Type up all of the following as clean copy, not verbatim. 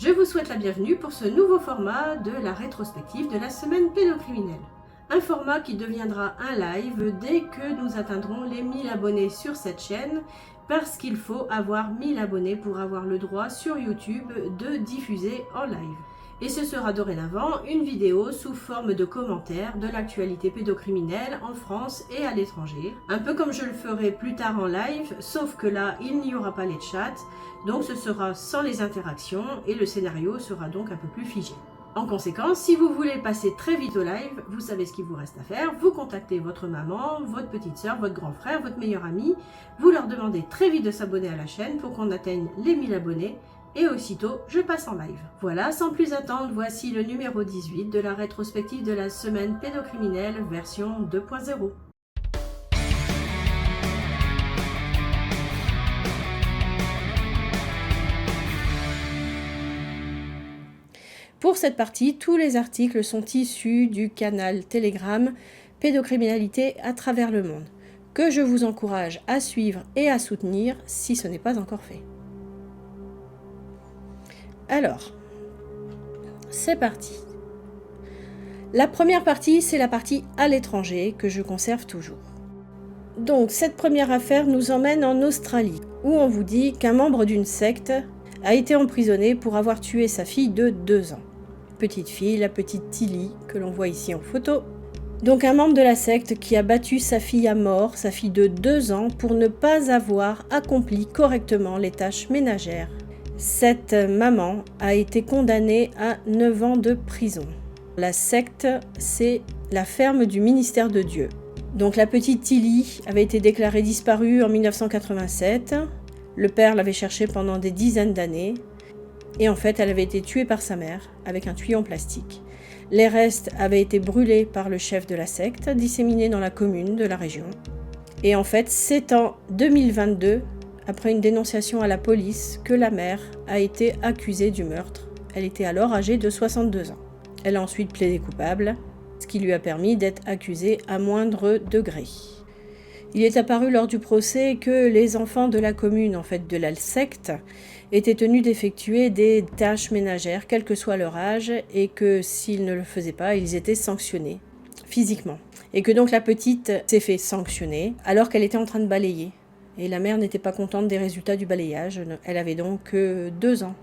Je vous souhaite la bienvenue pour ce nouveau format de la rétrospective de la semaine pédocriminelle. Un format qui deviendra un live dès que nous atteindrons les 1000 abonnés sur cette chaîne, parce qu'il faut avoir 1000 abonnés pour avoir le droit sur YouTube de diffuser en live. Et ce sera dorénavant une vidéo sous forme de commentaire de l'actualité pédocriminelle en France et à l'étranger. Un peu comme je le ferai plus tard en live, sauf que là, il n'y aura pas les chats, donc ce sera sans les interactions et le scénario sera donc un peu plus figé. En conséquence, si vous voulez passer très vite au live, vous savez ce qu'il vous reste à faire. Vous contactez votre maman, votre petite soeur, votre grand frère, votre meilleur ami. Vous leur demandez très vite de s'abonner à la chaîne pour qu'on atteigne les 1000 abonnés. Et aussitôt, je passe en live. Voilà, sans plus attendre, voici le numéro 18 de la rétrospective de la semaine pédocriminelle version 2.0. Pour cette partie, tous les articles sont issus du canal Telegram Pédocriminalité à travers le monde, que je vous encourage à suivre et à soutenir si ce n'est pas encore fait. Alors, c'est parti. La première partie, c'est la partie à l'étranger que je conserve toujours. Donc, cette première affaire nous emmène en Australie, où on vous dit qu'un membre d'une secte a été emprisonné pour avoir tué sa fille de 2 ans. Petite fille, la petite Tilly, que l'on voit ici en photo. Donc un membre de la secte qui a battu sa fille à mort, sa fille de 2 ans, pour ne pas avoir accompli correctement les tâches ménagères. Cette maman a été condamnée à 9 ans de prison. La secte, c'est la ferme du ministère de Dieu. Donc la petite Tilly avait été déclarée disparue en 1987. Le père l'avait cherchée pendant des dizaines d'années. Et en fait, elle avait été tuée par sa mère avec un tuyau en plastique. Les restes avaient été brûlés par le chef de la secte, disséminés dans la commune de la région. Et en fait, c'est en 2022, après une dénonciation à la police, que la mère a été accusée du meurtre. Elle était alors âgée de 62 ans. Elle a ensuite plaidé coupable, ce qui lui a permis d'être accusée à moindre degré. Il est apparu lors du procès que les enfants de la commune, en fait de la secte, étaient tenus d'effectuer des tâches ménagères, quel que soit leur âge, et que s'ils ne le faisaient pas, ils étaient sanctionnés physiquement. Et que donc la petite s'est fait sanctionner alors qu'elle était en train de balayer. Et la mère n'était pas contente des résultats du balayage, elle avait donc 2 ans.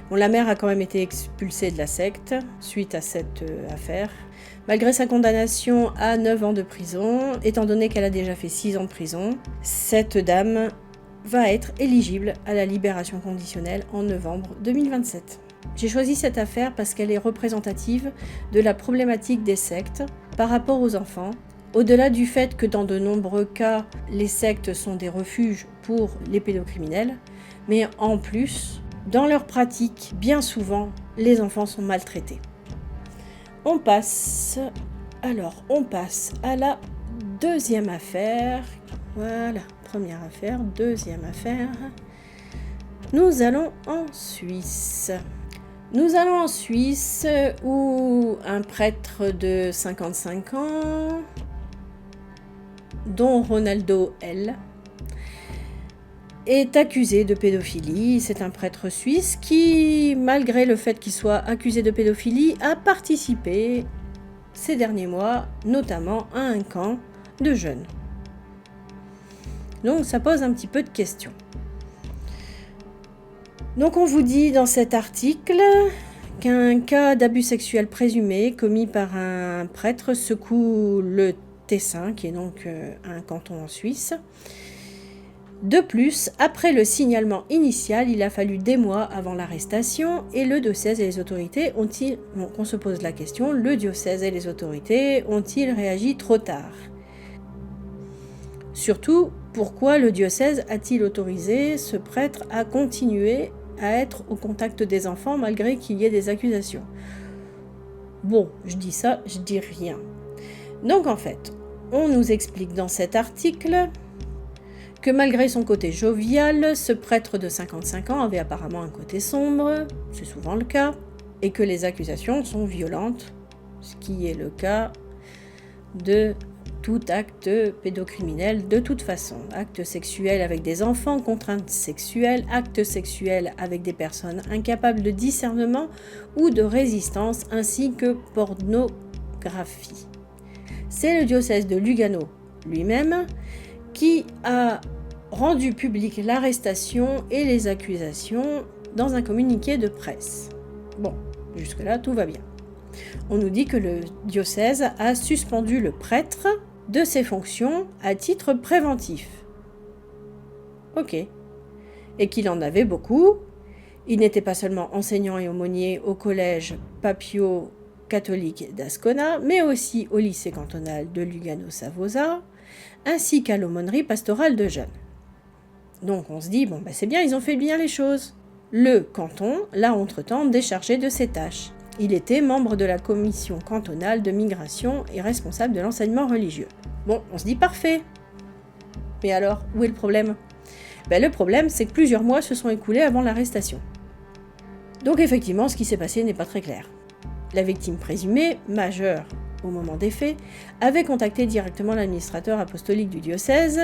Bon, la mère a quand même été expulsée de la secte suite à cette affaire. Malgré sa condamnation à 9 ans de prison, étant donné qu'elle a déjà fait 6 ans de prison, cette dame va être éligible à la libération conditionnelle en novembre 2027. J'ai choisi cette affaire parce qu'elle est représentative de la problématique des sectes par rapport aux enfants, au-delà du fait que dans de nombreux cas, les sectes sont des refuges pour les pédocriminels, mais en plus, dans leur pratique, bien souvent, les enfants sont maltraités. On passe à la deuxième affaire. Voilà, première affaire, deuxième affaire. Nous allons en Suisse. Où un prêtre de 55 ans, dont Ronaldo L, est accusé de pédophilie. C'est un prêtre suisse qui, malgré le fait qu'il soit accusé de pédophilie, a participé ces derniers mois, notamment à un camp de jeunes. Donc ça pose un petit peu de questions. Donc on vous dit dans cet article qu'un cas d'abus sexuel présumé commis par un prêtre secoue le Tessin, qui est donc un canton en Suisse. De plus, après le signalement initial, il a fallu des mois avant l'arrestation et le diocèse et les autorités ont-ils, on se pose la question, le diocèse et les autorités ont-ils réagi trop tard ? Surtout, pourquoi le diocèse a-t-il autorisé ce prêtre à continuer à être au contact des enfants malgré qu'il y ait des accusations ? Bon, je dis ça, je dis rien. Donc en fait, on nous explique dans cet article que malgré son côté jovial, ce prêtre de 55 ans avait apparemment un côté sombre, c'est souvent le cas, et que les accusations sont violentes, ce qui est le cas de tout acte pédocriminel de toute façon. Acte sexuel avec des enfants, contraintes sexuelles, actes sexuels avec des personnes incapables de discernement ou de résistance, ainsi que pornographie. C'est le diocèse de Lugano lui-même qui a rendu public l'arrestation et les accusations dans un communiqué de presse. Bon, jusque-là, tout va bien. On nous dit que le diocèse a suspendu le prêtre de ses fonctions à titre préventif. Ok. Et qu'il en avait beaucoup. Il n'était pas seulement enseignant et aumônier au collège Papio catholique d'Ascona, mais aussi au lycée cantonal de Lugano-Savosa, ainsi qu'à l'aumônerie pastorale de jeunes. Donc on se dit, bon c'est bien, ils ont fait bien les choses. Le canton l'a entre-temps déchargé de ses tâches. Il était membre de la commission cantonale de migration et responsable de l'enseignement religieux. Bon, on se dit parfait. Mais alors, où est le problème ? Le problème, c'est que plusieurs mois se sont écoulés avant l'arrestation. Donc effectivement, ce qui s'est passé n'est pas très clair. La victime présumée, majeure au moment des faits, avait contacté directement l'administrateur apostolique du diocèse.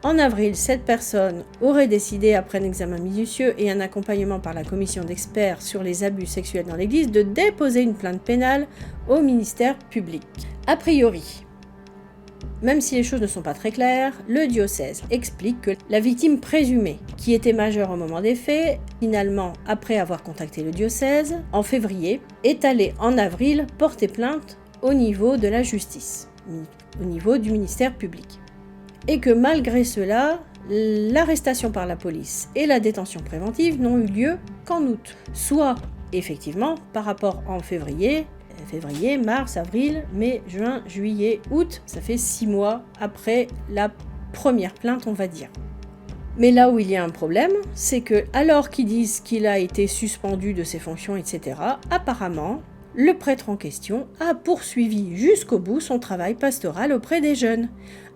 En avril, cette personne aurait décidé, après un examen minutieux et un accompagnement par la commission d'experts sur les abus sexuels dans l'Église, de déposer une plainte pénale au ministère public. A priori, même si les choses ne sont pas très claires, le diocèse explique que la victime présumée, qui était majeure au moment des faits, finalement, après avoir contacté le diocèse, en février, est allée en avril porter plainte au niveau de la justice, au niveau du ministère public. Et que malgré cela, l'arrestation par la police et la détention préventive n'ont eu lieu qu'en août. Soit, effectivement, par rapport en février, mars, avril, mai, juin, juillet, août, ça fait 6 mois après la première plainte, on va dire. Mais là où il y a un problème, c'est que, alors qu'ils disent qu'il a été suspendu de ses fonctions, etc., apparemment, le prêtre en question a poursuivi jusqu'au bout son travail pastoral auprès des jeunes.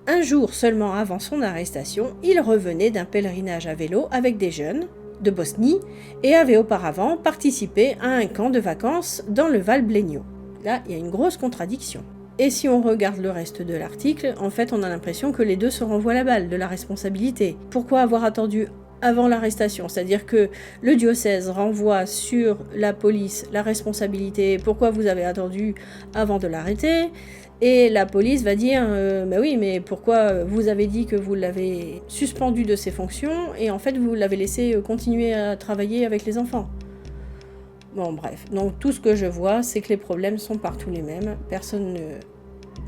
Un jour seulement avant son arrestation, il revenait d'un pèlerinage à vélo avec des jeunes de Bosnie et avait auparavant participé à un camp de vacances dans le Val Blegno. Là, il y a une grosse contradiction. Et si on regarde le reste de l'article, en fait, on a l'impression que les deux se renvoient la balle de la responsabilité. Pourquoi avoir attendu avant l'arrestation ? C'est-à-dire que le diocèse renvoie sur la police la responsabilité. Pourquoi vous avez attendu avant de l'arrêter ? Et la police va dire oui, mais pourquoi vous avez dit que vous l'avez suspendu de ses fonctions et en fait vous l'avez laissé continuer à travailler avec les enfants. Bon bref, donc tout ce que je vois, c'est que les problèmes sont partout les mêmes. Personne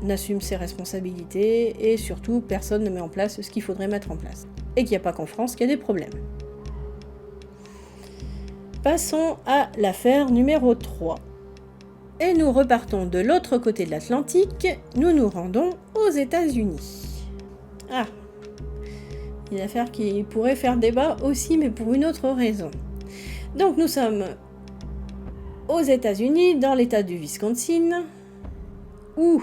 n'assume ses responsabilités et surtout personne ne met en place ce qu'il faudrait mettre en place. Et qu'il n'y a pas qu'en France qu'il y a des problèmes. Passons à l'affaire numéro 3. Et nous repartons de l'autre côté de l'Atlantique, nous nous rendons aux États-Unis. Ah, une affaire qui pourrait faire débat aussi, mais pour une autre raison. Donc nous sommes aux États-Unis, dans l'État du Wisconsin, où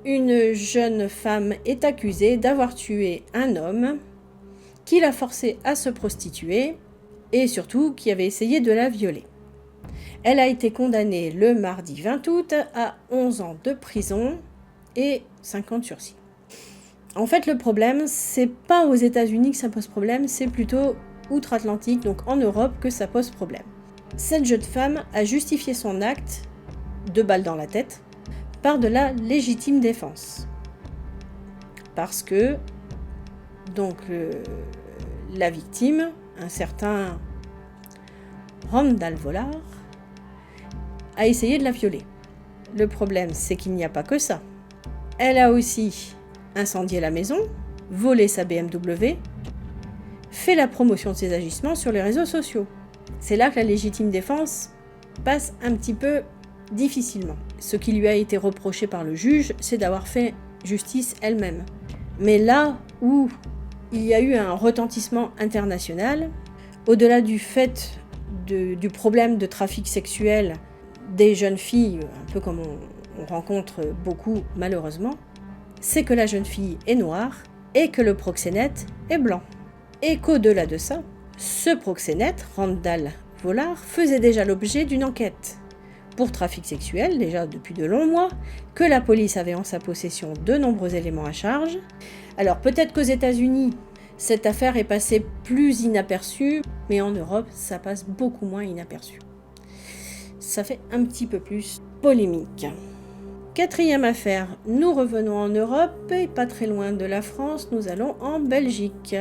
une jeune femme est accusée d'avoir tué un homme qui l'a forcée à se prostituer et surtout qui avait essayé de la violer. Elle a été condamnée le mardi 20 août à 11 ans de prison et 5 ans de sursis. En fait, le problème, c'est pas aux États-Unis que ça pose problème, c'est plutôt outre-Atlantique, donc en Europe, que ça pose problème. Cette jeune femme a justifié son acte, 2 balles dans la tête, par de la légitime défense. Parce que, donc, la victime, un certain Randall Vollard, a essayé de la violer. Le problème, c'est qu'il n'y a pas que ça. Elle a aussi incendié la maison, volé sa BMW, fait la promotion de ses agissements sur les réseaux sociaux. C'est là que la légitime défense passe un petit peu difficilement. Ce qui lui a été reproché par le juge, c'est d'avoir fait justice elle-même. Mais là où il y a eu un retentissement international, au-delà du fait du problème de trafic sexuel des jeunes filles, un peu comme on rencontre beaucoup malheureusement, c'est que la jeune fille est noire et que le proxénète est blanc. Et qu'au-delà de ça, ce proxénète, Randall Vollard, faisait déjà l'objet d'une enquête pour trafic sexuel, déjà depuis de longs mois, que la police avait en sa possession de nombreux éléments à charge. Alors peut-être qu'aux États-Unis, cette affaire est passée plus inaperçue, mais en Europe, ça passe beaucoup moins inaperçu. Ça fait un petit peu plus polémique. Quatrième affaire, nous revenons en Europe et pas très loin de la France, nous allons en Belgique.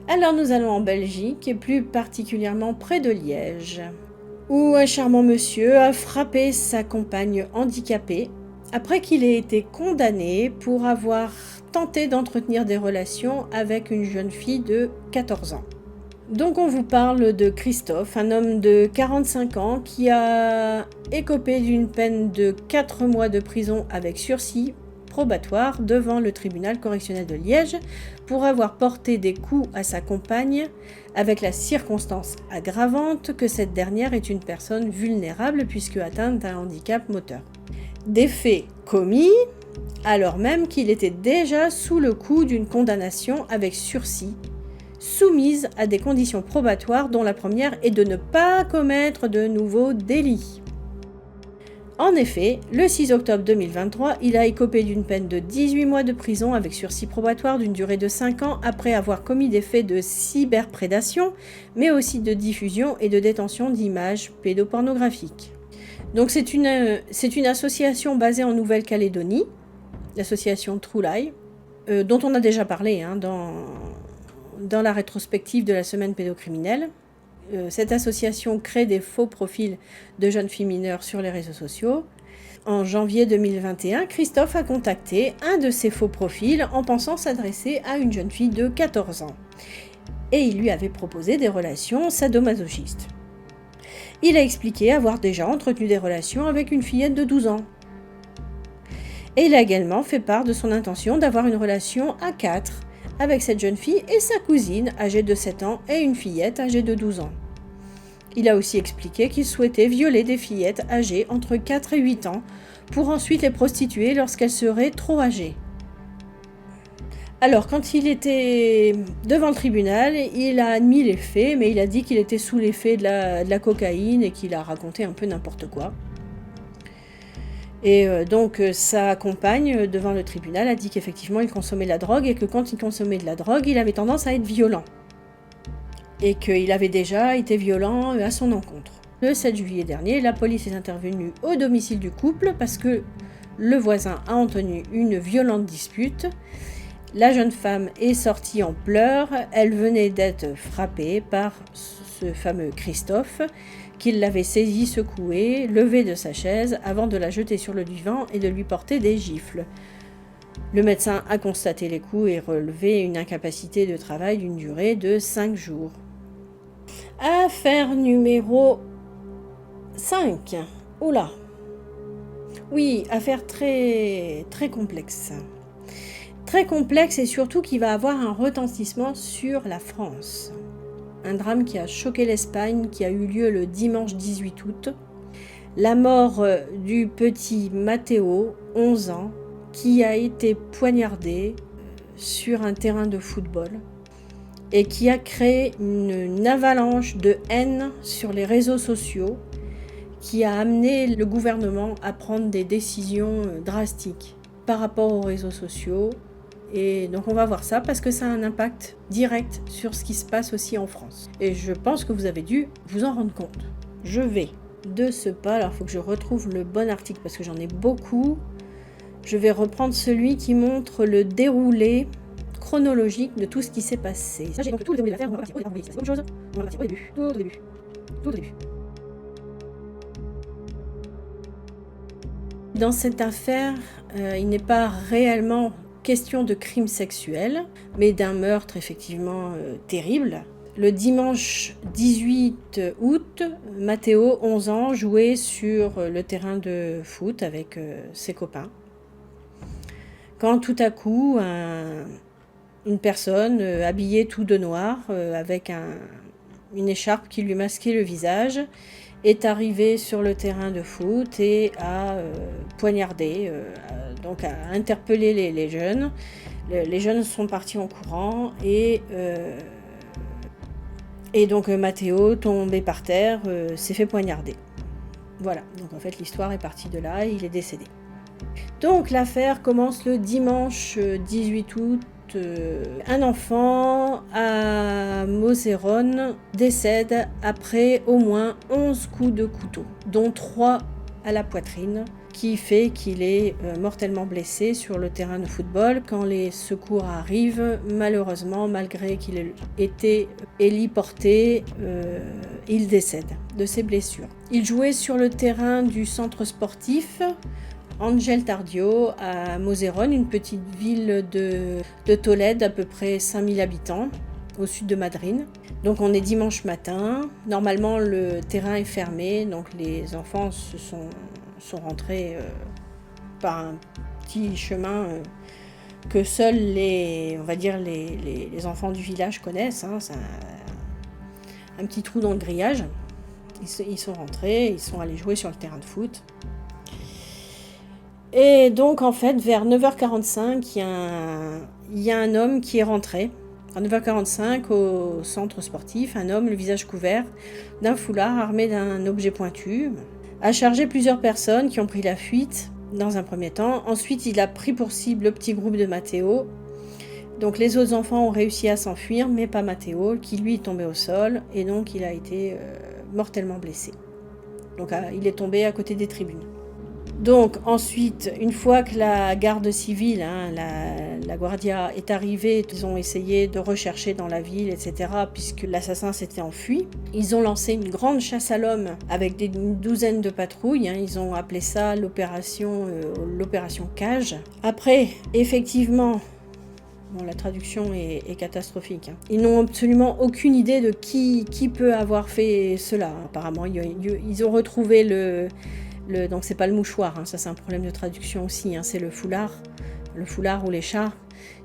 Alors nous allons en Belgique et plus particulièrement près de Liège, où un charmant monsieur a frappé sa compagne handicapée après qu'il ait été condamné pour avoir tenté d'entretenir des relations avec une jeune fille de 14 ans. Donc on vous parle de Christophe, un homme de 45 ans qui a écopé d'une peine de 4 mois de prison avec sursis probatoire devant le tribunal correctionnel de Liège pour avoir porté des coups à sa compagne avec la circonstance aggravante que cette dernière est une personne vulnérable puisque atteinte d'un handicap moteur. Des faits commis alors même qu'il était déjà sous le coup d'une condamnation avec sursis soumise à des conditions probatoires dont la première est de ne pas commettre de nouveaux délits. En effet, le 6 octobre 2023, il a écopé d'une peine de 18 mois de prison avec sursis probatoire d'une durée de 5 ans après avoir commis des faits de cyberprédation, mais aussi de diffusion et de détention d'images pédopornographiques. Donc c'est une association basée en Nouvelle-Calédonie, l'association True Lie, dont on a déjà parlé dans la rétrospective de la semaine pédocriminelle. Cette association crée des faux profils de jeunes filles mineures sur les réseaux sociaux. En janvier 2021, Christophe a contacté un de ces faux profils en pensant s'adresser à une jeune fille de 14 ans. Et il lui avait proposé des relations sadomasochistes. Il a expliqué avoir déjà entretenu des relations avec une fillette de 12 ans. Et il a également fait part de son intention d'avoir une relation à 4 avec cette jeune fille et sa cousine âgée de 7 ans et une fillette âgée de 12 ans. Il a aussi expliqué qu'il souhaitait violer des fillettes âgées entre 4 et 8 ans pour ensuite les prostituer lorsqu'elles seraient trop âgées. Alors, quand il était devant le tribunal, il a admis les faits, mais il a dit qu'il était sous l'effet de la cocaïne et qu'il a raconté un peu n'importe quoi. Et donc sa compagne devant le tribunal a dit qu'effectivement il consommait de la drogue et que quand il consommait de la drogue, il avait tendance à être violent. Et qu'il avait déjà été violent à son encontre. Le 7 juillet dernier, la police est intervenue au domicile du couple parce que le voisin a entendu une violente dispute. La jeune femme est sortie en pleurs, elle venait d'être frappée par ce fameux Christophe, qui l'avait saisie, secouée, levée de sa chaise avant de la jeter sur le divan et de lui porter des gifles. Le médecin a constaté les coups et relevé une incapacité de travail d'une durée de 5 jours. Affaire numéro 5. Oula. Oui, affaire très, très complexe. Très complexe et surtout qui va avoir un retentissement sur la France. Un drame qui a choqué l'Espagne, qui a eu lieu le dimanche 18 août. La mort du petit Matteo, 11 ans, qui a été poignardé sur un terrain de football et qui a créé une avalanche de haine sur les réseaux sociaux qui a amené le gouvernement à prendre des décisions drastiques par rapport aux réseaux sociaux. Et donc on va voir ça parce que ça a un impact direct sur ce qui se passe aussi en France. Et je pense que vous avez dû vous en rendre compte. Je vais de ce pas, alors il faut que je retrouve le bon article parce que j'en ai beaucoup. Je vais reprendre celui qui montre le déroulé chronologique de tout ce qui s'est passé. Ça, j'ai donc tout le déroulé de l'affaire, on va partir autre chose. On va partir au début, tout au début. Dans cette affaire, il n'est pas réellement question de crime sexuel, mais d'un meurtre effectivement terrible. Le dimanche 18 août, Matteo, 11 ans, jouait sur le terrain de foot avec ses copains. Quand tout à coup, une personne habillée tout de noir, avec une écharpe qui lui masquait le visage, est arrivée sur le terrain de foot et a poignardé, donc a interpellé les jeunes. Les jeunes sont partis en courant et donc Matteo, tombé par terre, s'est fait poignarder. Voilà, donc en fait l'histoire est partie de là et il est décédé. Donc l'affaire commence le dimanche 18 août. Un enfant à Moseron décède après au moins 11 coups de couteau, dont 3 à la poitrine, qui fait qu'il est mortellement blessé sur le terrain de football. Quand les secours arrivent, malheureusement, malgré qu'il ait été héliporté, il décède de ses blessures. Il jouait sur le terrain du centre sportif Angel Tardio à Moseron, une petite ville de Tolède, à peu près 5000 habitants, au sud de Madrid. Donc on est dimanche matin, normalement le terrain est fermé, donc les enfants sont rentrés par un petit chemin que seuls les enfants du village connaissent. C'est un petit trou dans le grillage. Ils sont rentrés, ils sont allés jouer sur le terrain de foot. Et donc, en fait, vers 9h45, il y a un homme qui est rentré. À 9h45, au centre sportif, un homme, le visage couvert, d'un foulard armé d'un objet pointu, a chargé plusieurs personnes qui ont pris la fuite dans un premier temps. Ensuite, il a pris pour cible le petit groupe de Matteo. Donc, les autres enfants ont réussi à s'enfuir, mais pas Matteo, qui lui est tombé au sol. Et donc, il a été mortellement blessé. Donc, il est tombé à côté des tribunes. Donc ensuite, une fois que la garde civile, la Guardia est arrivée, ils ont essayé de rechercher dans la ville, etc., puisque l'assassin s'était enfui. Ils ont lancé une grande chasse à l'homme avec une douzaine de patrouilles. Ils ont appelé ça l'opération Cage. Après, effectivement, la traduction est catastrophique. Ils n'ont absolument aucune idée de qui peut avoir fait cela. Apparemment, ils ont retrouvé donc c'est pas le mouchoir, ça c'est un problème de traduction aussi, c'est le foulard ou l'écharpe.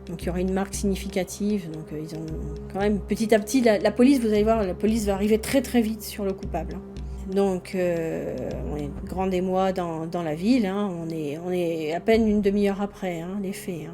Donc il y aurait une marque significative. Donc ils ont quand même petit à petit la police, vous allez voir, la police va arriver très très vite sur le coupable. Donc on est grande émoi dans la ville. On est à peine une demi-heure après les faits.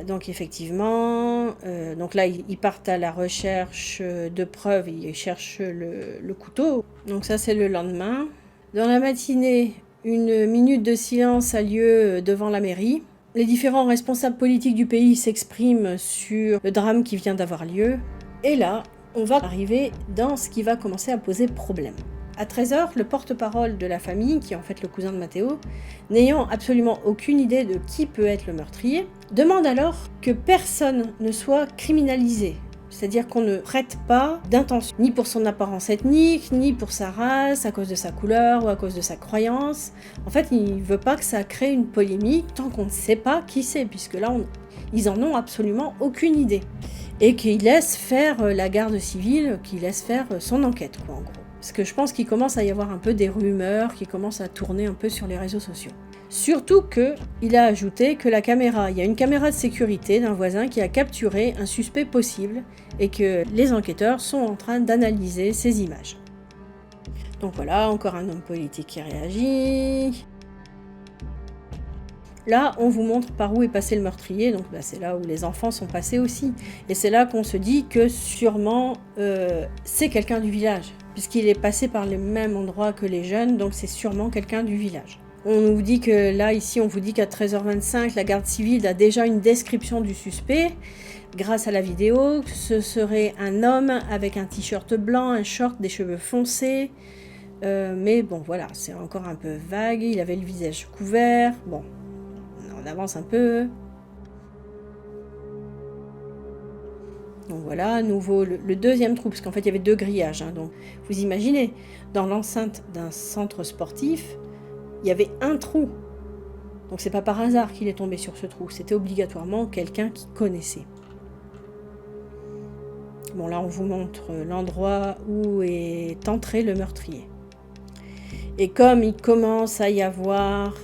Donc effectivement, donc là ils partent à la recherche de preuves, ils cherchent le couteau. Donc ça c'est le lendemain. Dans la matinée, une minute de silence a lieu devant la mairie. Les différents responsables politiques du pays s'expriment sur le drame qui vient d'avoir lieu. Et là, on va arriver dans ce qui va commencer à poser problème. À 13h, le porte-parole de la famille, qui est en fait le cousin de Matteo, n'ayant absolument aucune idée de qui peut être le meurtrier, demande alors que personne ne soit criminalisé. C'est-à-dire qu'on ne prête pas d'intention, ni pour son apparence ethnique, ni pour sa race, à cause de sa couleur ou à cause de sa croyance. En fait, il ne veut pas que ça crée une polémique tant qu'on ne sait pas qui c'est, puisque là, ils en ont absolument aucune idée. Et qu'il laisse faire la garde civile, qu'il laisse faire son enquête, en gros. Parce que je pense qu'il commence à y avoir un peu des rumeurs qui commencent à tourner un peu sur les réseaux sociaux. Surtout qu'il a ajouté que il y a une caméra de sécurité d'un voisin qui a capturé un suspect possible et que les enquêteurs sont en train d'analyser ces images. Donc voilà, encore un homme politique qui réagit. Là, on vous montre par où est passé le meurtrier, donc c'est là où les enfants sont passés aussi. Et c'est là qu'on se dit que sûrement c'est quelqu'un du village, puisqu'il est passé par le même endroit que les jeunes, donc c'est sûrement quelqu'un du village. On vous dit que là, ici, on vous dit qu'à 13h25, la garde civile a déjà une description du suspect. Grâce à la vidéo, ce serait un homme avec un t-shirt blanc, un short, des cheveux foncés. Mais bon, voilà, c'est encore un peu vague. Il avait le visage couvert. Bon, on avance un peu. Donc voilà, à nouveau, le deuxième trou, parce qu'en fait, il y avait 2 grillages. Donc, vous imaginez, dans l'enceinte d'un centre sportif, il y avait un trou. Donc c'est pas par hasard qu'il est tombé sur ce trou. C'était obligatoirement quelqu'un qui connaissait. Bon, là, on vous montre l'endroit où est entré le meurtrier. Et comme il commence à y avoir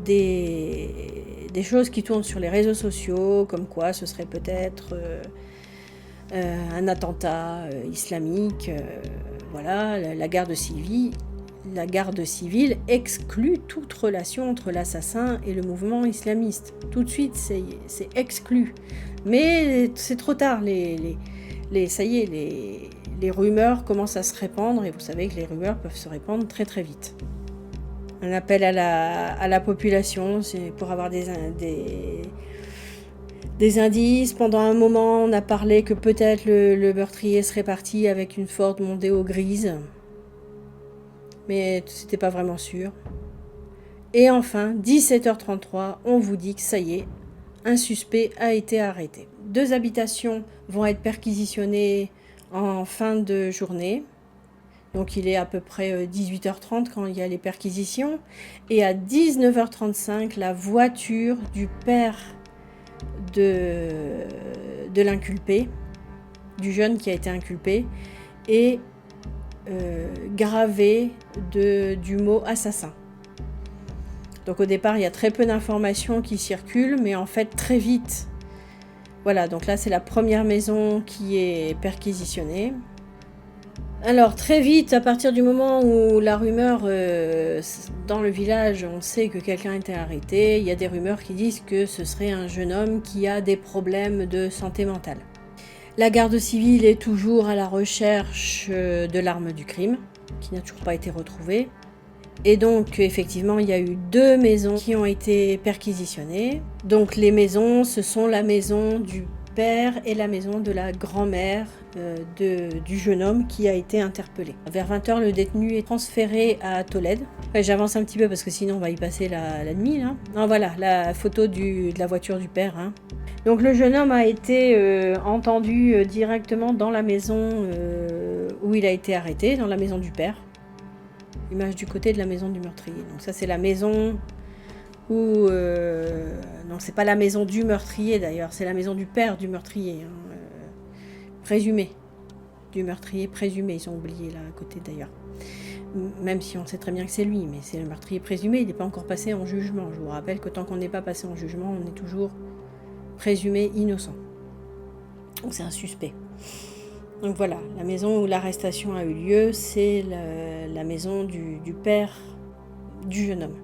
des choses qui tournent sur les réseaux sociaux, comme quoi ce serait peut-être un attentat islamique, voilà, la garde civile exclut toute relation entre l'assassin et le mouvement islamiste. Tout de suite, c'est exclu. Mais c'est trop tard. ça y est, les rumeurs commencent à se répandre, et vous savez que les rumeurs peuvent se répandre très très vite. Un appel à la population, c'est pour avoir des indices. Pendant un moment, on a parlé que peut-être le meurtrier serait parti avec une Ford Mondeo grise, mais c'était pas vraiment sûr. Et enfin, 17h33, on vous dit que ça y est, un suspect a été arrêté. 2 habitations vont être perquisitionnées en fin de journée. Donc il est à peu près 18h30 quand il y a les perquisitions. Et à 19h35, la voiture du père de l'inculpé, du jeune qui a été inculpé, est gravée du mot assassin. Donc au départ, il y a très peu d'informations qui circulent, mais en fait très vite. Voilà, donc là c'est la première maison qui est perquisitionnée. Alors très vite, à partir du moment où la rumeur dans le village, on sait que quelqu'un a été arrêté, il y a des rumeurs qui disent que ce serait un jeune homme qui a des problèmes de santé mentale. La garde civile est toujours à la recherche de l'arme du crime, qui n'a toujours pas été retrouvée. Et donc, effectivement, il y a eu 2 maisons qui ont été perquisitionnées. Donc, les maisons, ce sont la maison du père et la maison de la grand-mère du jeune homme qui a été interpellé. Vers 20h, le détenu est transféré à Tolède. Enfin, j'avance un petit peu parce que sinon, on va y passer la nuit. Là. Non, voilà, la photo de la voiture du père. Hein. Donc, le jeune homme a été entendu directement dans la maison où il a été arrêté, dans la maison du père. Image du côté de la maison du meurtrier. Donc ça c'est la maison où... non, c'est pas la maison du meurtrier d'ailleurs, c'est la maison du père du meurtrier. Hein, présumé. Du meurtrier présumé, ils ont oublié là à côté d'ailleurs. Même si on sait très bien que c'est lui, mais c'est le meurtrier présumé, il n'est pas encore passé en jugement. Je vous rappelle que tant qu'on n'est pas passé en jugement, on est toujours présumé innocent. Donc c'est un suspect. Donc voilà, la maison où l'arrestation a eu lieu, c'est la maison du père du jeune homme.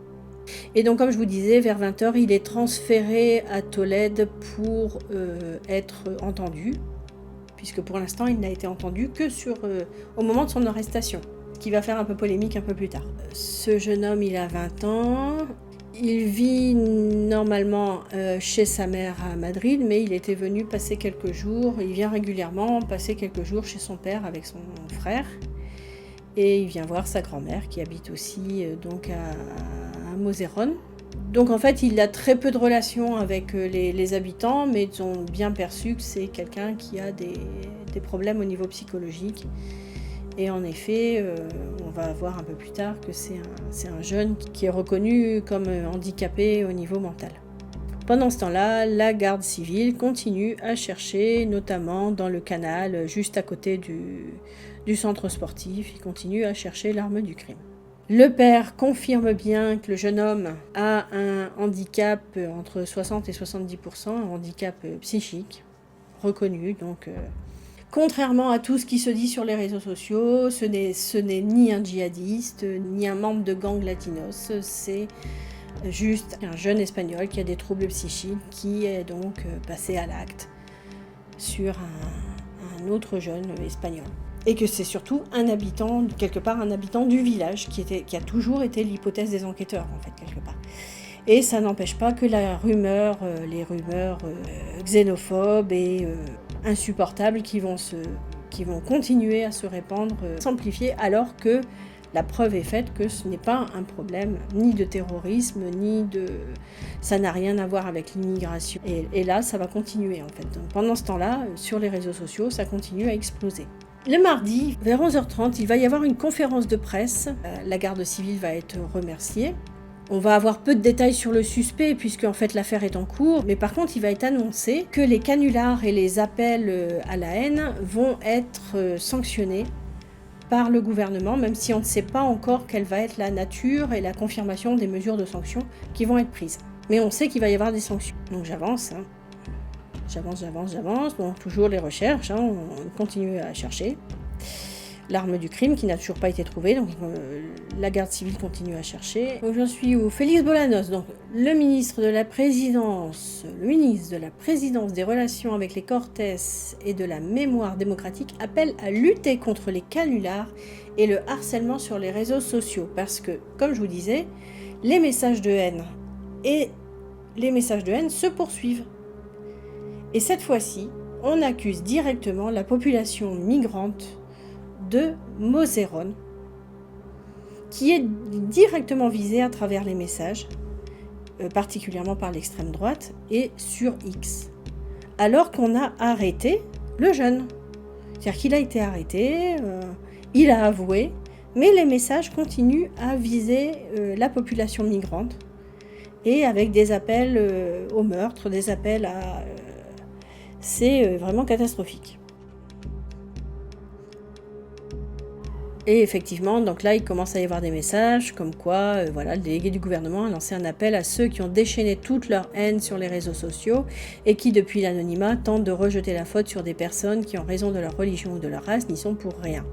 Et donc comme je vous disais, vers 20h, il est transféré à Tolède pour être entendu, puisque pour l'instant, il n'a été entendu que au moment de son arrestation, qui va faire un peu polémique un peu plus tard. Ce jeune homme, il a 20 ans. Il vit normalement chez sa mère à Madrid, mais il était venu passer quelques jours, il vient régulièrement passer quelques jours chez son père avec son frère, et il vient voir sa grand-mère qui habite aussi donc à Moseron. Donc en fait, il a très peu de relations avec les habitants, mais ils ont bien perçu que c'est quelqu'un qui a des problèmes au niveau psychologique. Et en effet, on va voir un peu plus tard que c'est un jeune qui est reconnu comme handicapé au niveau mental. Pendant ce temps-là, la garde civile continue à chercher, notamment dans le canal, juste à côté du centre sportif, il continue à chercher l'arme du crime. Le père confirme bien que le jeune homme a un handicap entre 60 et 70%, un handicap psychique, reconnu, donc... Contrairement à tout ce qui se dit sur les réseaux sociaux, ce n'est ni un djihadiste, ni un membre de gang latinos, c'est juste un jeune espagnol qui a des troubles psychiques, qui est donc passé à l'acte sur un autre jeune espagnol. Et que c'est surtout un habitant, quelque part un habitant du village, qui a toujours été l'hypothèse des enquêteurs, en fait, quelque part. Et ça n'empêche pas que les rumeurs xénophobes et insupportables qui vont continuer à se répandre, s'amplifier, alors que la preuve est faite que ce n'est pas un problème ni de terrorisme, ça n'a rien à voir avec l'immigration. Et là, ça va continuer en fait. Donc, pendant ce temps-là, sur les réseaux sociaux, ça continue à exploser. Le mardi, vers 11h30, il va y avoir une conférence de presse. La garde civile va être remerciée. On va avoir peu de détails sur le suspect puisque en fait l'affaire est en cours, mais par contre il va être annoncé que les canulars et les appels à la haine vont être sanctionnés par le gouvernement, même si on ne sait pas encore quelle va être la nature et la confirmation des mesures de sanctions qui vont être prises. Mais on sait qu'il va y avoir des sanctions. Donc j'avance, hein. J'avance. Bon, toujours les recherches, hein, on continue à chercher. l'arme du crime qui n'a toujours pas été trouvée, donc la garde civile continue à chercher. Donc j'en suis où Félix Bolanos, donc le ministre de la Présidence des Relations avec les Cortes et de la Mémoire démocratique appelle à lutter contre les canulars et le harcèlement sur les réseaux sociaux, parce que, comme je vous disais, les messages de haine se poursuivent. Et cette fois-ci, on accuse directement la population migrante de Moseron, qui est directement visée à travers les messages, particulièrement par l'extrême droite et sur X, alors qu'on a arrêté le jeune. C'est-à-dire qu'il a été arrêté, il a avoué, mais les messages continuent à viser la population migrante, et avec des appels au meurtre, des appels à... c'est vraiment catastrophique. Et effectivement, donc là, il commence à y avoir des messages comme quoi, le délégué du gouvernement a lancé un appel à ceux qui ont déchaîné toute leur haine sur les réseaux sociaux et qui, depuis l'anonymat, tentent de rejeter la faute sur des personnes qui, en raison de leur religion ou de leur race, n'y sont pour rien.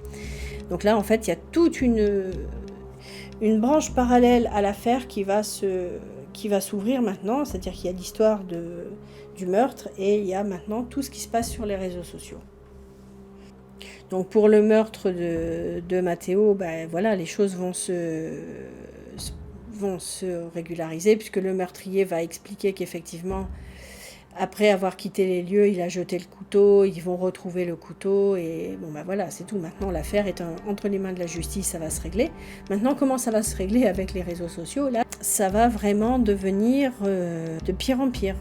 Donc là, en fait, il y a toute une branche parallèle à l'affaire qui va s'ouvrir maintenant, c'est-à-dire qu'il y a l'histoire du meurtre et il y a maintenant tout ce qui se passe sur les réseaux sociaux. Donc pour le meurtre de Matteo, les choses vont se régulariser, puisque le meurtrier va expliquer qu'effectivement, après avoir quitté les lieux, il a jeté le couteau, ils vont retrouver le couteau, et c'est tout. Maintenant, l'affaire est entre les mains de la justice, ça va se régler. Maintenant, comment ça va se régler avec les réseaux sociaux ? Là, ça va vraiment devenir de pire en pire.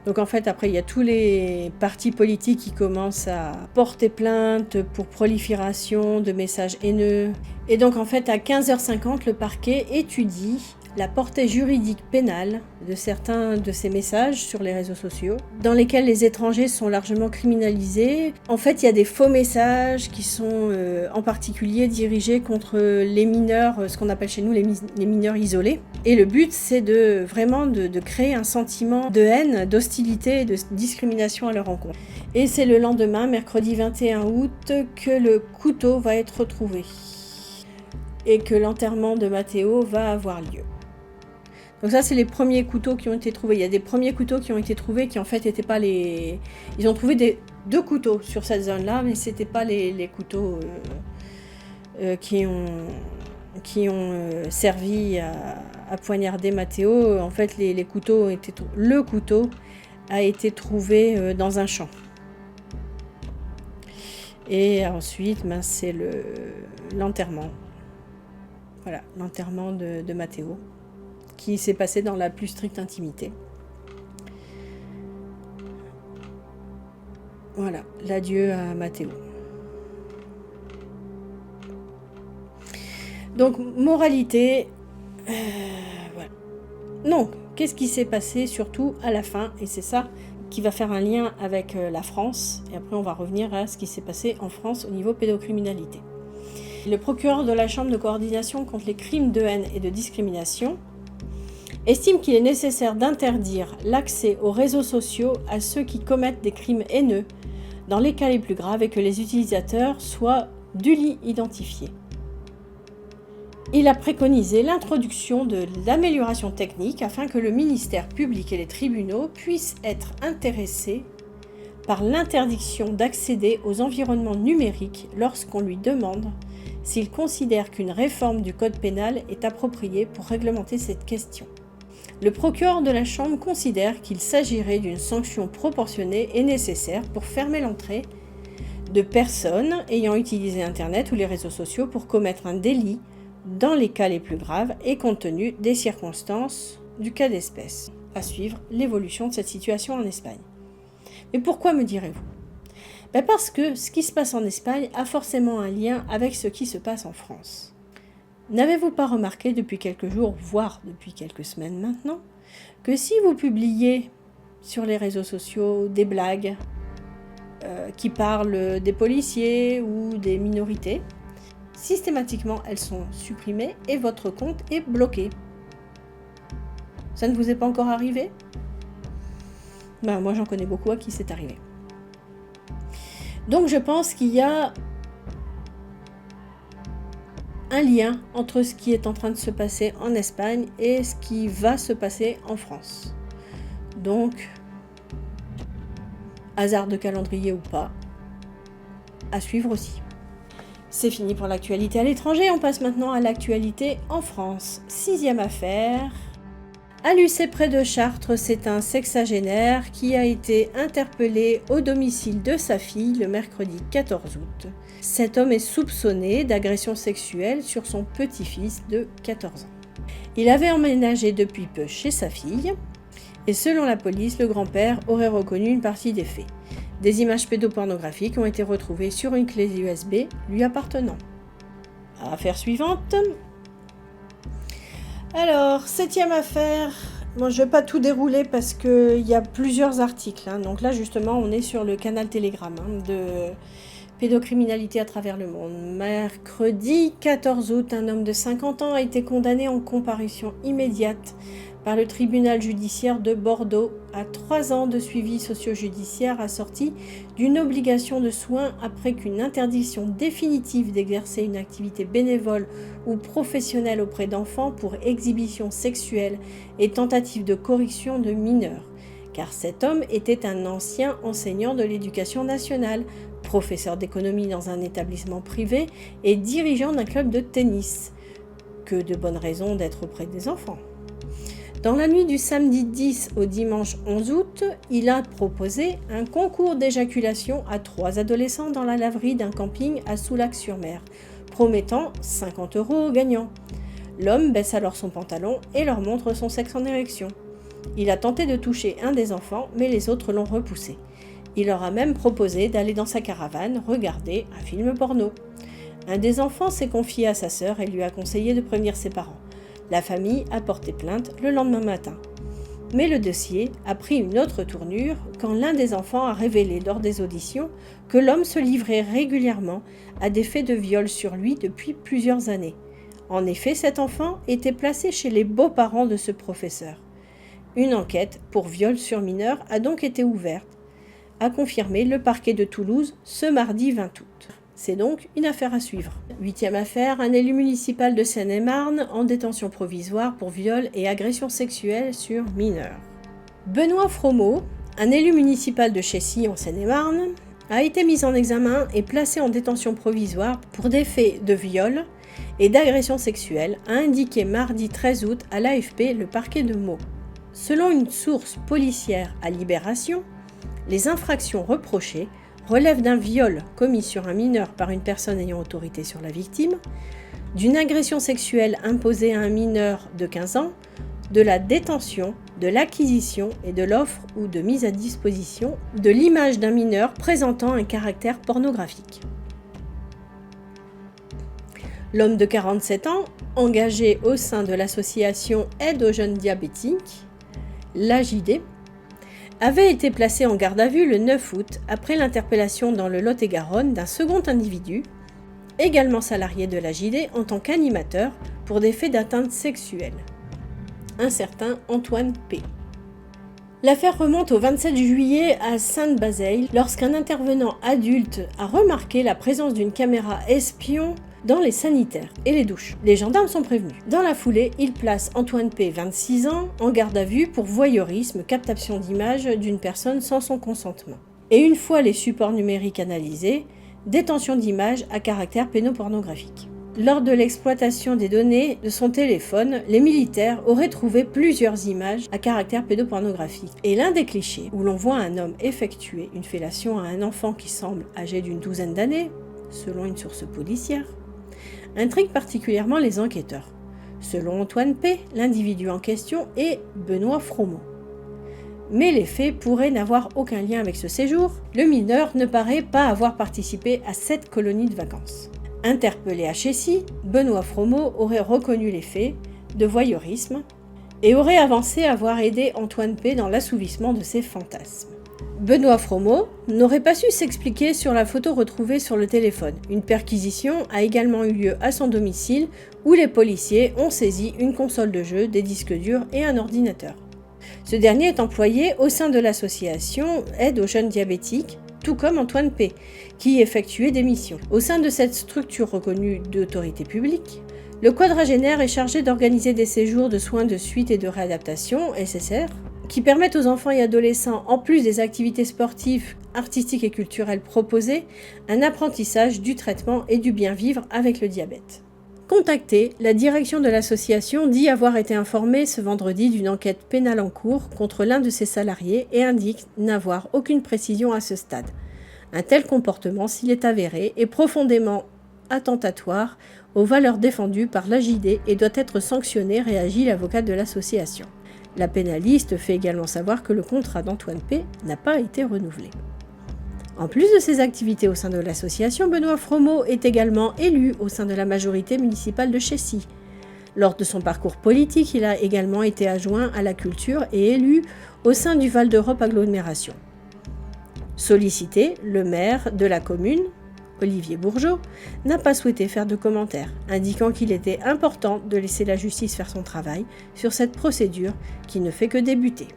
Donc en fait, après, il y a tous les partis politiques qui commencent à porter plainte pour prolifération de messages haineux. Et donc en fait, à 15h50, le parquet étudie la portée juridique pénale de certains de ces messages sur les réseaux sociaux, dans lesquels les étrangers sont largement criminalisés. En fait, il y a des faux messages qui sont en particulier dirigés contre les mineurs, ce qu'on appelle chez nous les mineurs isolés. Et le but, c'est de créer un sentiment de haine, d'hostilité et de discrimination à leur encontre. Et c'est le lendemain, mercredi 21 août, que le couteau va être retrouvé et que l'enterrement de Matteo va avoir lieu. Donc ça, c'est les premiers couteaux qui ont été trouvés. Il y a des premiers couteaux qui ont été trouvés qui en fait n'étaient pas les... Ils ont trouvé deux couteaux sur cette zone-là, mais c'était pas les couteaux qui ont servi à poignarder Matteo. En fait, le couteau a été trouvé dans un champ. Et ensuite, c'est l'enterrement. Voilà, l'enterrement de Matteo, qui s'est passé dans la plus stricte intimité. Voilà, l'adieu à Matteo. Donc, moralité, voilà. Donc, qu'est-ce qui s'est passé surtout à la fin ? Et c'est ça qui va faire un lien avec la France. Et après, on va revenir à ce qui s'est passé en France au niveau pédocriminalité. Le procureur de la Chambre de coordination contre les crimes de haine et de discrimination estime qu'il est nécessaire d'interdire l'accès aux réseaux sociaux à ceux qui commettent des crimes haineux dans les cas les plus graves et que les utilisateurs soient dûment identifiés. Il a préconisé l'introduction de l'amélioration technique afin que le ministère public et les tribunaux puissent être intéressés par l'interdiction d'accéder aux environnements numériques lorsqu'on lui demande s'il considère qu'une réforme du code pénal est appropriée pour réglementer cette question. Le procureur de la Chambre considère qu'il s'agirait d'une sanction proportionnée et nécessaire pour fermer l'entrée de personnes ayant utilisé Internet ou les réseaux sociaux pour commettre un délit dans les cas les plus graves et compte tenu des circonstances du cas d'espèce. À suivre l'évolution de cette situation en Espagne. Mais pourquoi, me direz-vous ? Parce que ce qui se passe en Espagne a forcément un lien avec ce qui se passe en France. N'avez-vous pas remarqué depuis quelques jours, voire depuis quelques semaines maintenant, que si vous publiez sur les réseaux sociaux des blagues qui parlent des policiers ou des minorités, systématiquement elles sont supprimées et votre compte est bloqué. Ça ne vous est pas encore arrivé ? Moi j'en connais beaucoup à qui c'est arrivé. Donc je pense qu'il y a un lien entre ce qui est en train de se passer en Espagne et ce qui va se passer en France. Donc, hasard de calendrier ou pas, à suivre aussi. C'est fini pour l'actualité à l'étranger, on passe maintenant à l'actualité en France. 6e affaire. À Lucé près de Chartres, c'est un sexagénaire qui a été interpellé au domicile de sa fille le mercredi 14 août. Cet homme est soupçonné d'agression sexuelle sur son petit-fils de 14 ans. Il avait emménagé depuis peu chez sa fille et selon la police, le grand-père aurait reconnu une partie des faits. Des images pédopornographiques ont été retrouvées sur une clé USB lui appartenant. Affaire suivante. Alors, 7e affaire, bon, je ne vais pas tout dérouler parce qu'il y a plusieurs articles. Donc là, justement, on est sur le canal Telegram de pédocriminalité à travers le monde. Mercredi 14 août, un homme de 50 ans a été condamné en comparution immédiate par le tribunal judiciaire de Bordeaux à 3 ans de suivi socio-judiciaire assorti d'une obligation de soins après qu'une interdiction définitive d'exercer une activité bénévole ou professionnelle auprès d'enfants pour exhibition sexuelle et tentative de corruption de mineurs. Car cet homme était un ancien enseignant de l'éducation nationale, professeur d'économie dans un établissement privé et dirigeant d'un club de tennis. Que de bonnes raisons d'être auprès des enfants. Dans la nuit du samedi 10 au dimanche 11 août, il a proposé un concours d'éjaculation à 3 adolescents dans la laverie d'un camping à Soulac-sur-Mer, promettant 50 € aux gagnants. L'homme baisse alors son pantalon et leur montre son sexe en érection. Il a tenté de toucher un des enfants, mais les autres l'ont repoussé. Il leur a même proposé d'aller dans sa caravane regarder un film porno. Un des enfants s'est confié à sa sœur et lui a conseillé de prévenir ses parents. La famille a porté plainte le lendemain matin. Mais le dossier a pris une autre tournure quand l'un des enfants a révélé lors des auditions que l'homme se livrait régulièrement à des faits de viol sur lui depuis plusieurs années. En effet, cet enfant était placé chez les beaux-parents de ce professeur. Une enquête pour viol sur mineur a donc été ouverte, a confirmé le parquet de Toulouse ce mardi 20 août. C'est donc une affaire à suivre. 8e affaire, un élu municipal de Seine-et-Marne en détention provisoire pour viol et agression sexuelle sur mineurs. Benoît Fromeau, un élu municipal de Chessy en Seine-et-Marne, a été mis en examen et placé en détention provisoire pour des faits de viol et d'agression sexuelle, a indiqué mardi 13 août à l'AFP le parquet de Meaux. Selon une source policière à Libération, les infractions reprochées relève d'un viol commis sur un mineur par une personne ayant autorité sur la victime, d'une agression sexuelle imposée à un mineur de 15 ans, de la détention, de l'acquisition et de l'offre ou de mise à disposition de l'image d'un mineur présentant un caractère pornographique. L'homme de 47 ans, engagé au sein de l'association Aide aux jeunes diabétiques, l'AJD, avait été placé en garde à vue le 9 août après l'interpellation dans le Lot-et-Garonne d'un second individu, également salarié de la JD en tant qu'animateur pour des faits d'atteinte sexuelle, un certain Antoine P. L'affaire remonte au 27 juillet à Sainte-Bazeille lorsqu'un intervenant adulte a remarqué la présence d'une caméra espion dans les sanitaires et les douches. Les gendarmes sont prévenus. Dans la foulée, ils placent Antoine P, 26 ans, en garde à vue pour voyeurisme, captation d'images d'une personne sans son consentement. Et une fois les supports numériques analysés, détention d'images à caractère pédopornographique. Lors de l'exploitation des données de son téléphone, les militaires auraient trouvé plusieurs images à caractère pédopornographique. Et l'un des clichés, où l'on voit un homme effectuer une fellation à un enfant qui semble âgé d'une douzaine d'années, selon une source policière, intrigue particulièrement les enquêteurs. Selon Antoine P., l'individu en question est Benoît Fromeau. Mais les faits pourraient n'avoir aucun lien avec ce séjour. Le mineur ne paraît pas avoir participé à cette colonie de vacances. Interpellé à Chessy, Benoît Fromeau aurait reconnu les faits de voyeurisme et aurait avancé avoir aidé Antoine P. dans l'assouvissement de ses fantasmes. Benoît Fromeau n'aurait pas su s'expliquer sur la photo retrouvée sur le téléphone. Une perquisition a également eu lieu à son domicile où les policiers ont saisi une console de jeu, des disques durs et un ordinateur. Ce dernier est employé au sein de l'association Aide aux jeunes diabétiques tout comme Antoine P., qui effectuait des missions. Au sein de cette structure reconnue d'autorité publique, le quadragénaire est chargé d'organiser des séjours de soins de suite et de réadaptation, SSR, qui permettent aux enfants et adolescents, en plus des activités sportives, artistiques et culturelles proposées, un apprentissage du traitement et du bien-vivre avec le diabète. Contactée, la direction de l'association dit avoir été informée ce vendredi d'une enquête pénale en cours contre l'un de ses salariés et indique n'avoir aucune précision à ce stade. Un tel comportement, s'il est avéré, est profondément attentatoire aux valeurs défendues par l'AJD et doit être sanctionné, réagit l'avocat de l'association. La pénaliste fait également savoir que le contrat d'Antoine P. n'a pas été renouvelé. En plus de ses activités au sein de l'association, Benoît Fromeau est également élu au sein de la majorité municipale de Chécy. Lors de son parcours politique, il a également été adjoint à la culture et élu au sein du Val d'Europe Agglomération. Sollicité, le maire de la commune, Olivier Bourgeot, n'a pas souhaité faire de commentaires, indiquant qu'il était important de laisser la justice faire son travail sur cette procédure qui ne fait que débuter.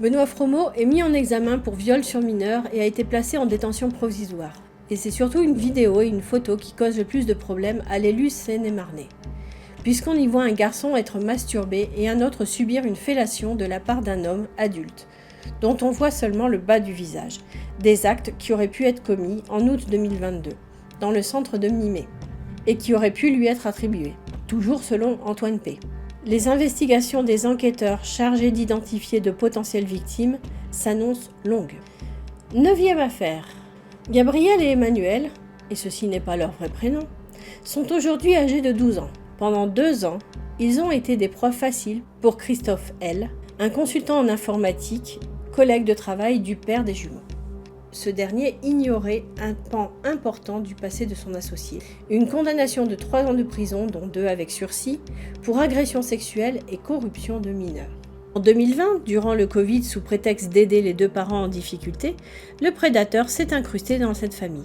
Benoît Fromeau est mis en examen pour viol sur mineur et a été placé en détention provisoire. Et c'est surtout une vidéo et une photo qui causent le plus de problèmes à l'élu Seine-et-Marnais, puisqu'on y voit un garçon être masturbé et un autre subir une fellation de la part d'un homme adulte, dont on voit seulement le bas du visage, des actes qui auraient pu être commis en août 2022, dans le centre de Mimé, et qui auraient pu lui être attribués, toujours selon Antoine P. Les investigations des enquêteurs chargés d'identifier de potentielles victimes s'annoncent longues. 9e affaire. Gabriel et Emmanuel, et ceci n'est pas leur vrai prénom, sont aujourd'hui âgés de 12 ans. Pendant 2 ans, ils ont été des proies faciles pour Christophe L., un consultant en informatique, collègue de travail du père des jumeaux. Ce dernier ignorait un pan important du passé de son associé. Une condamnation de 3 ans de prison, dont 2 avec sursis, pour agression sexuelle et corruption de mineurs. En 2020, durant le Covid, sous prétexte d'aider les 2 parents en difficulté, le prédateur s'est incrusté dans cette famille.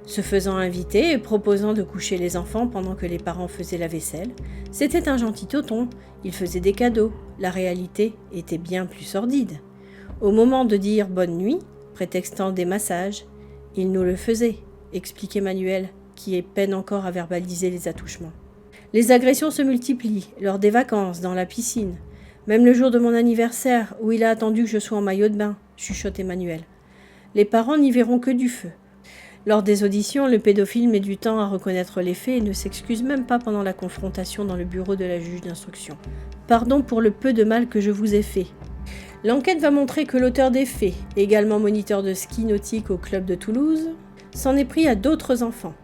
Se faisant inviter et proposant de coucher les enfants pendant que les parents faisaient la vaisselle, c'était un gentil tonton, il faisait des cadeaux, la réalité était bien plus sordide. Au moment de dire bonne nuit, prétextant des massages, il nous le faisait, explique Emmanuel, qui peine encore à verbaliser les attouchements. Les agressions se multiplient lors des vacances, dans la piscine, même le jour de mon anniversaire où il a attendu que je sois en maillot de bain, chuchote Emmanuel. Les parents n'y verront que du feu. Lors des auditions, le pédophile met du temps à reconnaître les faits et ne s'excuse même pas pendant la confrontation dans le bureau de la juge d'instruction. Pardon pour le peu de mal que je vous ai fait. L'enquête va montrer que l'auteur des faits, également moniteur de ski nautique au club de Toulouse, s'en est pris à d'autres enfants.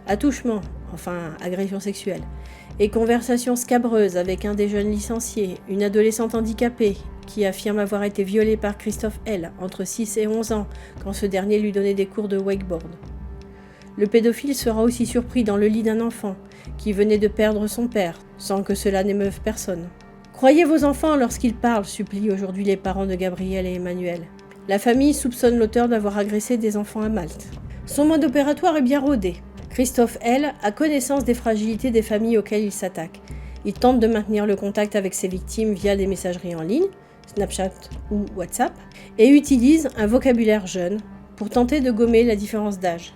Attouchement, enfin agression sexuelle, et conversations scabreuses avec un des jeunes licenciés, une adolescente handicapée qui affirme avoir été violée par Christophe L. entre 6 et 11 ans quand ce dernier lui donnait des cours de wakeboard. Le pédophile sera aussi surpris dans le lit d'un enfant qui venait de perdre son père, sans que cela n'émeuve personne. Croyez vos enfants lorsqu'ils parlent, supplient aujourd'hui les parents de Gabriel et Emmanuel. La famille soupçonne l'auteur d'avoir agressé des enfants à Malte. Son mode opératoire est bien rodé. Christophe L. a connaissance des fragilités des familles auxquelles il s'attaque. Il tente de maintenir le contact avec ses victimes via des messageries en ligne, Snapchat ou WhatsApp, et utilise un vocabulaire jeune pour tenter de gommer la différence d'âge.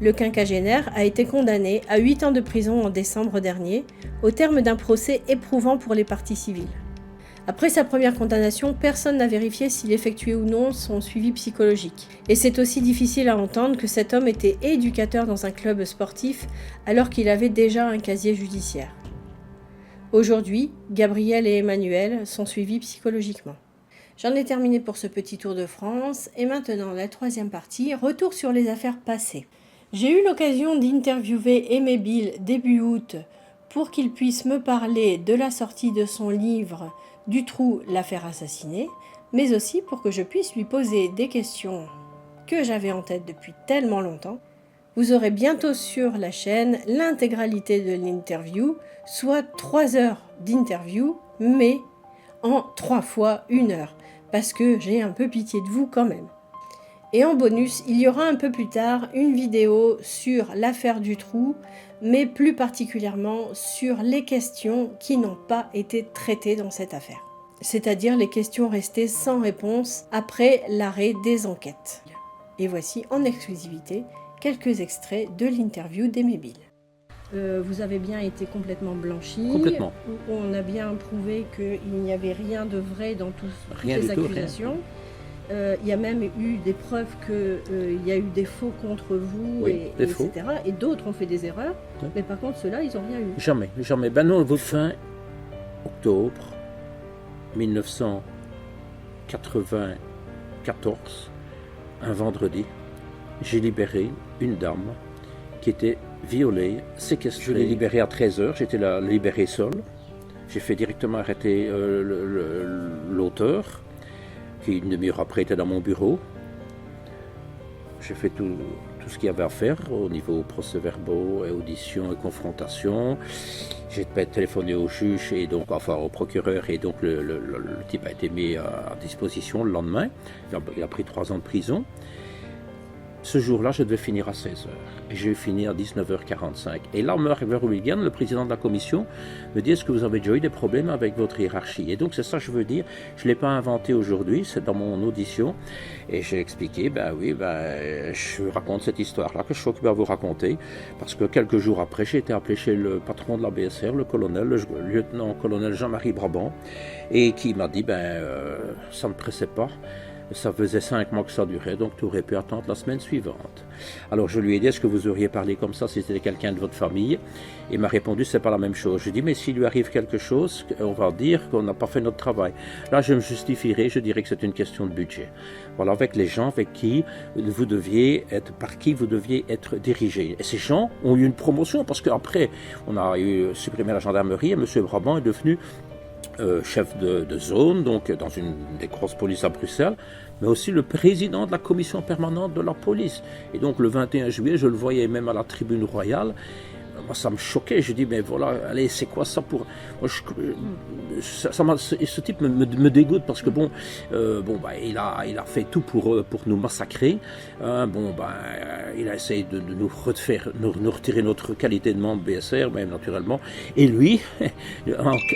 Le quinquagénaire a été condamné à 8 ans de prison en décembre dernier, au terme d'un procès éprouvant pour les parties civiles. Après sa première condamnation, personne n'a vérifié s'il effectuait ou non son suivi psychologique. Et c'est aussi difficile à entendre que cet homme était éducateur dans un club sportif alors qu'il avait déjà un casier judiciaire. Aujourd'hui, Gabriel et Emmanuel sont suivis psychologiquement. J'en ai terminé pour ce petit tour de France et maintenant la 3e partie, retour sur les affaires passées. J'ai eu l'occasion d'interviewer Aimé Bill début août pour qu'il puisse me parler de la sortie de son livre « Du trou, l'affaire assassinée », mais aussi pour que je puisse lui poser des questions que j'avais en tête depuis tellement longtemps. Vous aurez bientôt sur la chaîne l'intégralité de l'interview, soit 3 heures d'interview, mais en 3 fois 1 heure, parce que j'ai un peu pitié de vous quand même. Et en bonus, il y aura un peu plus tard une vidéo sur l'affaire du trou, mais plus particulièrement sur les questions qui n'ont pas été traitées dans cette affaire. C'est-à-dire les questions restées sans réponse après l'arrêt des enquêtes. Et voici en exclusivité quelques extraits de l'interview d'Aimé Bill. Vous avez bien été complètement blanchi. Complètement. On a bien prouvé qu'il n'y avait rien de vrai dans toutes Rien les du tout, accusations. Il y a même eu des preuves qu'il y a eu des faux contre vous, Oui, des faux. etc. Et d'autres ont fait des erreurs. Oui. Mais par contre, ceux-là, ils n'ont rien eu. Jamais, jamais. Ben non, fin octobre 1994, un vendredi, j'ai libéré une dame qui était violée, séquestrée. Je l'ai libérée à 13h, j'étais la libérée seule. J'ai fait directement arrêter l'auteur, qui une demi-heure après était dans mon bureau. J'ai fait tout ce qu'il y avait à faire au niveau procès-verbaux, audition et confrontation. J'ai téléphoné au juge et donc enfin au procureur et donc le type a été mis à disposition le lendemain. Il a pris 3 ans de prison. Ce jour-là, je devais finir à 16h et j'ai fini à 19h45. Et là, Mark Verwilligen, le président de la commission, me dit: est-ce que vous avez déjà eu des problèmes avec votre hiérarchie? Et donc c'est ça que je veux dire, je ne l'ai pas inventé aujourd'hui, c'est dans mon audition. Et j'ai expliqué, je raconte cette histoire-là que je suis occupé à vous raconter, parce que quelques jours après, j'ai été appelé chez le patron de la BSR, le lieutenant-colonel Jean-Marie Brabant, et qui m'a dit, ça ne pressait pas. Ça faisait 5 mois que ça durait, donc tu aurais pu attendre la semaine suivante. Alors je lui ai dit: est-ce que vous auriez parlé comme ça si c'était quelqu'un de votre famille? Il m'a répondu: c'est pas la même chose. Je lui ai dit: mais s'il lui arrive quelque chose, on va dire qu'on n'a pas fait notre travail. Là je me justifierai, je dirais que c'est une question de budget. Voilà, avec les gens avec qui vous deviez être, par qui vous deviez être dirigé. Et ces gens ont eu une promotion, parce qu'après on a supprimé la gendarmerie et M. Brabant est devenu chef de zone, donc dans une des grosses polices à Bruxelles, mais aussi le président de la commission permanente de la police. Et donc le 21 juillet, je le voyais même à la tribune royale. Moi, ça me choquait. Je dis: mais voilà, allez, c'est quoi ça pour... Moi, ce type me dégoûte, parce que il a fait tout pour nous massacrer. Il a essayé de nous retirer notre qualité de membre BSR, même naturellement. Et lui,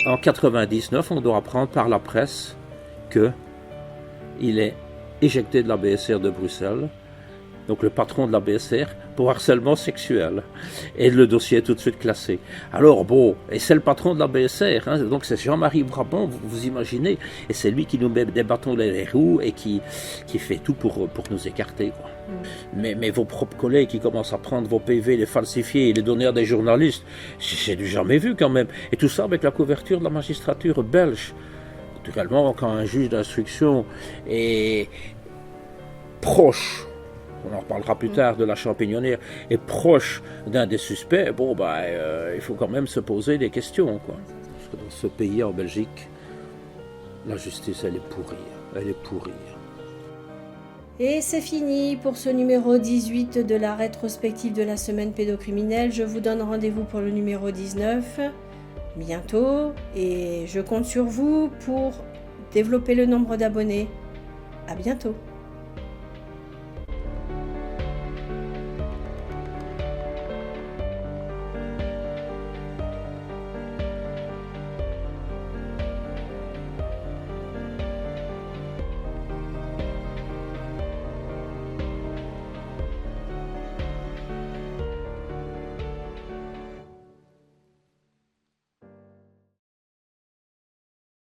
en 99, on doit apprendre par la presse qu'il est éjecté de la BSR de Bruxelles. Donc le patron de la BSR, pour harcèlement sexuel. Et le dossier est tout de suite classé. Alors et c'est le patron de la BSR, donc c'est Jean-Marie Brabant, vous imaginez, et c'est lui qui nous met des bâtons dans les roues et qui fait tout pour nous écarter, quoi. Mais vos propres collègues qui commencent à prendre vos PV, les falsifier et les donner à des journalistes, j'ai du jamais vu quand même. Et tout ça avec la couverture de la magistrature belge. Naturellement, quand un juge d'instruction est proche, on en reparlera plus tard, de la Champignonnière, est proche d'un des suspects, il faut quand même se poser des questions, quoi. Parce que dans ce pays, en Belgique, la justice, elle est pourrie. Elle est pourrie. Et c'est fini pour ce numéro 18 de la rétrospective de la semaine pédocriminelle. Je vous donne rendez-vous pour le numéro 19 bientôt, et je compte sur vous pour développer le nombre d'abonnés. À bientôt.